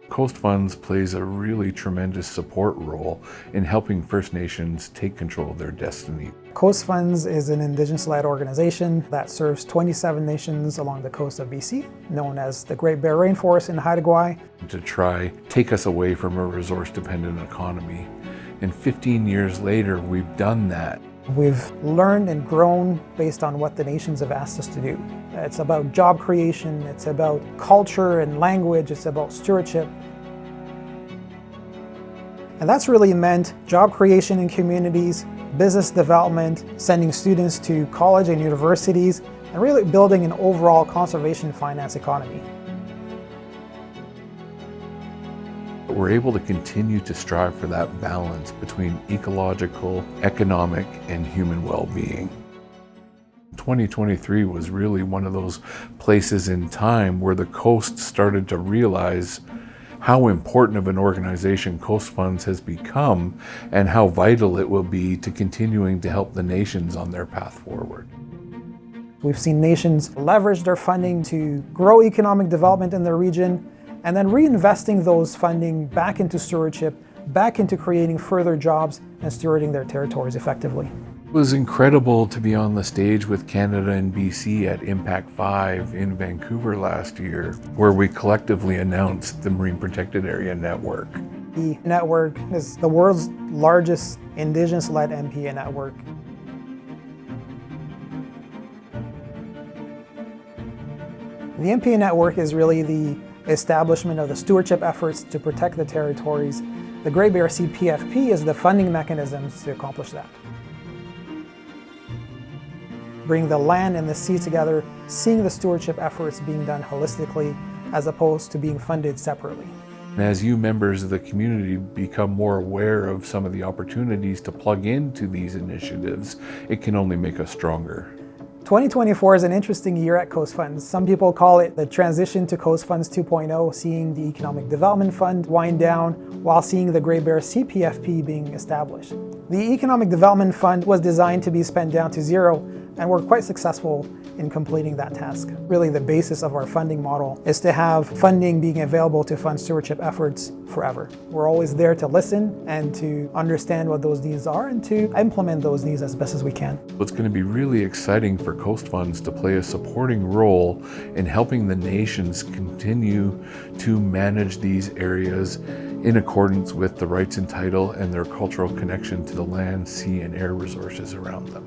Coast Funds plays a really tremendous support role in helping First Nations take control of their destiny. Coast Funds is an Indigenous-led organization that serves 27 nations along the coast of BC, known as the Great Bear Rainforest in Haida Gwaii. To try take us away from a resource-dependent economy. And 15 years later, we've done that. We've learned and grown based on what the nations have asked us to do. It's about job creation, it's about culture and language, it's about stewardship. And that's really meant job creation in communities, business development, sending students to college and universities, and really building an overall conservation finance economy. We're able to continue to strive for that balance between ecological, economic, and human well-being. 2023 was really one of those places in time where the coast started to realize how important of an organization Coast Funds has become and how vital it will be to continuing to help the nations on their path forward. We've seen nations leverage their funding to grow economic development in their region, and then reinvesting those funding back into stewardship, back into creating further jobs and stewarding their territories effectively. It was incredible to be on the stage with Canada and BC at Impact 5 in Vancouver last year, where we collectively announced the Marine Protected Area Network. The network is the world's largest Indigenous-led MPA network. The MPA network is really the establishment of the stewardship efforts to protect the territories. The Great Bear CPFP is the funding mechanisms to accomplish that. Bring the land and the sea together, seeing the stewardship efforts being done holistically as opposed to being funded separately. As you members of the community become more aware of some of the opportunities to plug into these initiatives, it can only make us stronger. 2024 is an interesting year at Coast Funds. Some people call it the transition to Coast Funds 2.0, seeing the Economic Development Fund wind down while seeing the Great Bear CPFP being established. The Economic Development Fund was designed to be spent down to zero, and we're quite successful in completing that task. Really, the basis of our funding model is to have funding being available to fund stewardship efforts forever. We're always there to listen and to understand what those needs are and to implement those needs as best as we can. It's going to be really exciting for Coast Funds to play a supporting role in helping the nations continue to manage these areas in accordance with the rights and title and their cultural connection to the land, sea, and air resources around them.